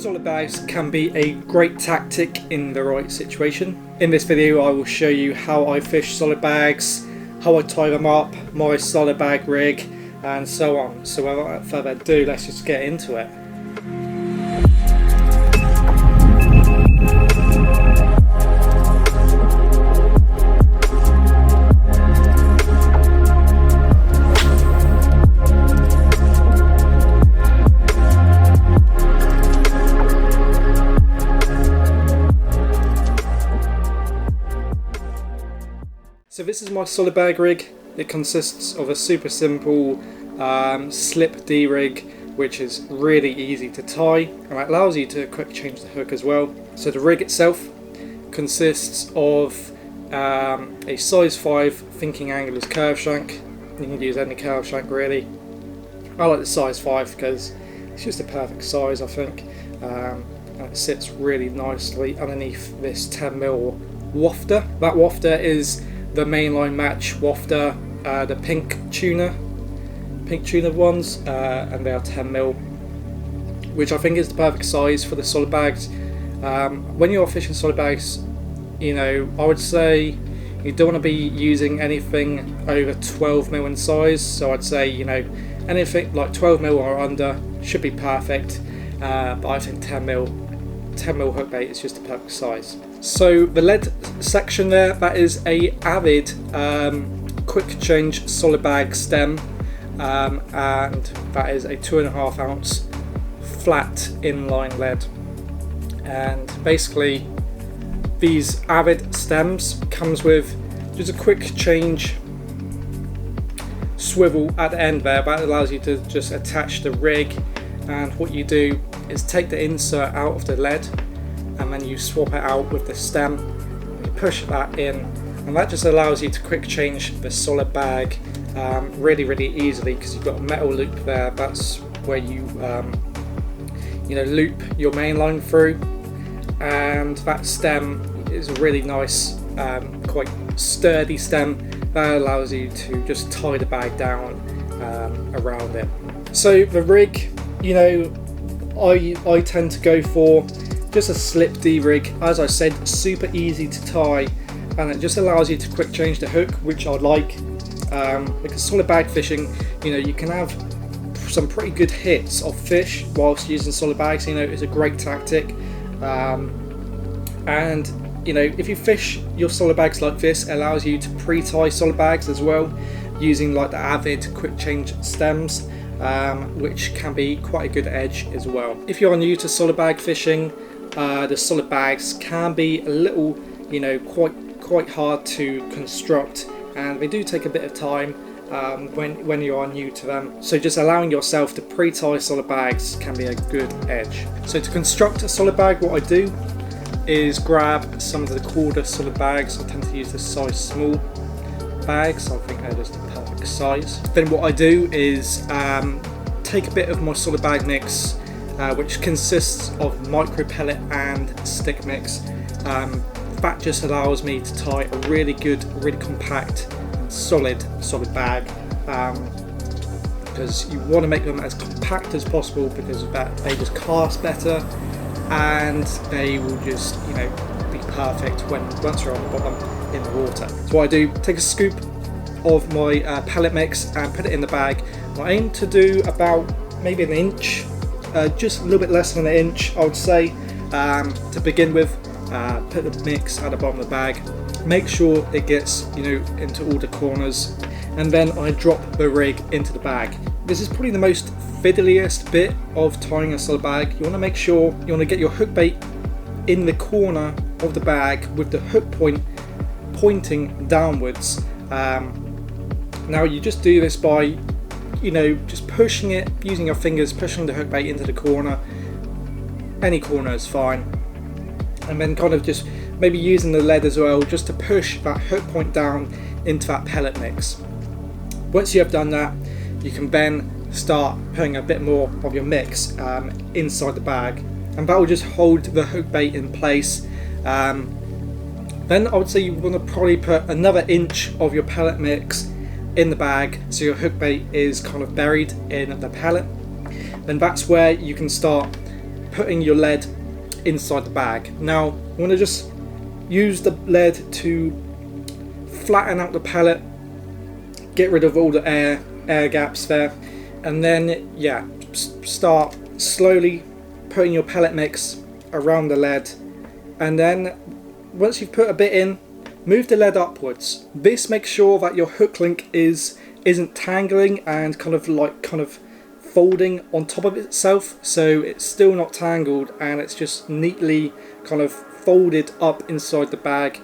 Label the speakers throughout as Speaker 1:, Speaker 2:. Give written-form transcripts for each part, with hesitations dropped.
Speaker 1: Solid bags can be a great tactic in the right situation. In this video I will show you how I fish solid bags, how I tie them up, my solid bag rig and so on. So without further ado, let's just get into it. So this is my solid bag rig. It consists of a super simple slip D rig, which is really easy to tie, and it allows you to quick change the hook as well. So the rig itself consists of a size 5 thinking anglers curve shank. You can use any curve shank really. I like the size 5 because it's just a perfect size, I think, and it sits really nicely underneath this 10mm wafter. That wafter is the mainline match wafter, the pink tuna ones, and they are 10mm, which I think is the perfect size for the solid bags. When you're fishing solid bags, you know, I would say you don't want to be using anything over 12mm in size. So I'd say, you know, anything like 12mm or under should be perfect, but I think 10mm hook bait is just the perfect size. So the lead section there, that is a Avid quick change solid bag stem, and that is a 2.5 ounce flat inline lead. And basically these Avid stems comes with just a quick change swivel at the end there that allows you to just attach the rig, and what you do is take the insert out of the lead and then you swap it out with the stem, you push that in, and that just allows you to quick change the solid bag really easily, because you've got a metal loop there. That's where you loop your main line through, and that stem is a really nice quite sturdy stem that allows you to just tie the bag down around it. So the rig, you know, I tend to go for just a slip D rig. As I said, super easy to tie, and it just allows you to quick change the hook, which I like, because solid bag fishing, you know, you can have some pretty good hits of fish whilst using solid bags. You know, it's a great tactic, and you know, if you fish your solid bags like this, it allows you to pre-tie solid bags as well, using like the Avid quick change stems, which can be quite a good edge as well. If you are new to solid bag fishing, the solid bags can be a little, you know, quite hard to construct, and they do take a bit of time when you are new to them. So just allowing yourself to pre-tie solid bags can be a good edge. So to construct a solid bag, what I do is grab some of the quarter solid bags. I tend to use the size small bags. I think they're just the perfect size. Then what I do is take a bit of my solid bag mix, which consists of micro pellet and stick mix. That just allows me to tie a really good, really compact and solid bag, because you want to make them as compact as possible, because of that they just cast better and they will just, you know, be perfect once you're on the bottom in the water. So what I do, take a scoop of my pellet mix and put it in the bag. I aim to do about maybe an inch, just a little bit less than an inch I would say, to begin with. Put the mix at the bottom of the bag, make sure it gets, you know, into all the corners, and then I drop the rig into the bag. This is probably the most fiddliest bit of tying a solid bag. You want to make sure you want to get your hook bait in the corner of the bag with the hook point pointing downwards. Now you just do this by, you know, just pushing it, using your fingers, pushing the hook bait into the corner. Any corner is fine. And then kind of just maybe using the lead as well, just to push that hook point down into that pellet mix. Once you have done that, you can then start putting a bit more of your mix inside the bag, and that will just hold the hook bait in place. Then I would say you want to probably put another inch of your pellet mix in the bag, so your hook bait is kind of buried in the pellet. Then that's where you can start putting your lead inside the bag. Now you want to just use the lead to flatten out the pellet, get rid of all the air gaps there, and then yeah, start slowly putting your pellet mix around the lead, and then once you've put a bit in, move the lead upwards. This makes sure that your hook link isn't tangling and kind of folding on top of itself, so it's still not tangled and it's just neatly kind of folded up inside the bag.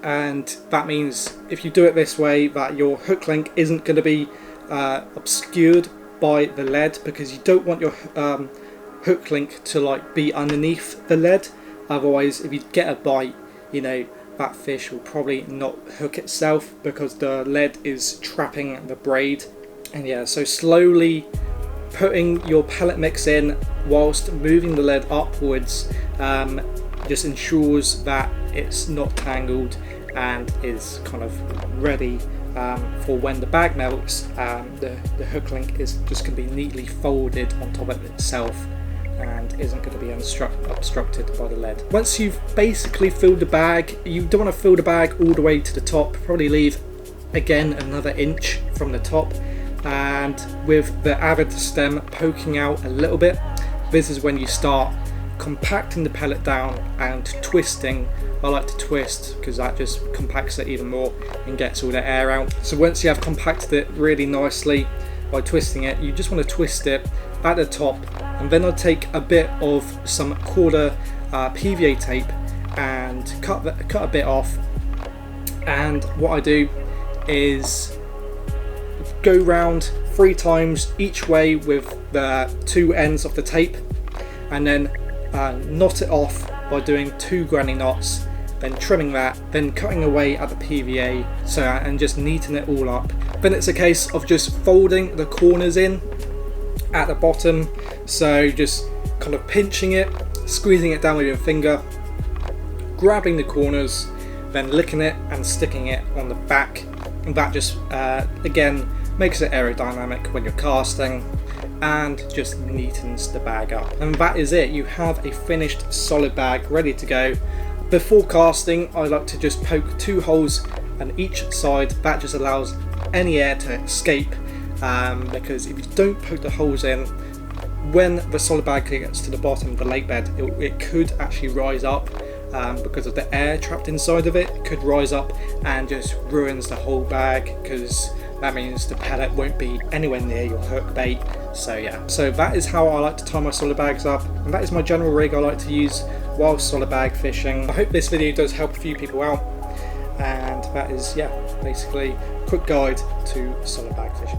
Speaker 1: And that means if you do it this way, that your hook link isn't going to be obscured by the lead, because you don't want your hook link to like be underneath the lead. Otherwise, if you get a bite, you know, that fish will probably not hook itself because the lead is trapping the braid. And yeah, so slowly putting your pellet mix in whilst moving the lead upwards just ensures that it's not tangled and is kind of ready for when the bag melts. The hook link is just going to be neatly folded on top of itself and isn't going to be obstructed by the lead. Once you've basically filled the bag, you don't want to fill the bag all the way to the top, probably leave again another inch from the top, and with the avid stem poking out a little bit, this is when you start compacting the pellet down and twisting. I like to twist because that just compacts it even more and gets all the air out. So once you have compacted it really nicely by twisting it, you just want to twist it at the top, and then I'll take a bit of some quarter PVA tape and cut a bit off, and what I do is go round 3 times each way with the 2 ends of the tape, and then knot it off by doing 2 granny knots, then trimming that, then cutting away at the PVA, so and just neaten it all up. Then it's a case of just folding the corners in at the bottom, so just kind of pinching it, squeezing it down with your finger, grabbing the corners, then licking it and sticking it on the back, and that just again makes it aerodynamic when you're casting and just neatens the bag up. And that is it, you have a finished solid bag ready to go. Before casting, I like to just poke 2 holes on each side. That just allows any air to escape, because if you don't poke the holes in, when the solid bag gets to the bottom of the lake bed, it could actually rise up because of the air trapped inside of it. It could rise up and just ruins the whole bag, because that means the pellet won't be anywhere near your hook bait. So yeah, so that is how I like to tie my solid bags up, and that is my general rig I like to use while solid bag fishing. I hope this video does help a few people out, and that is, yeah, basically a quick guide to solid bag fishing.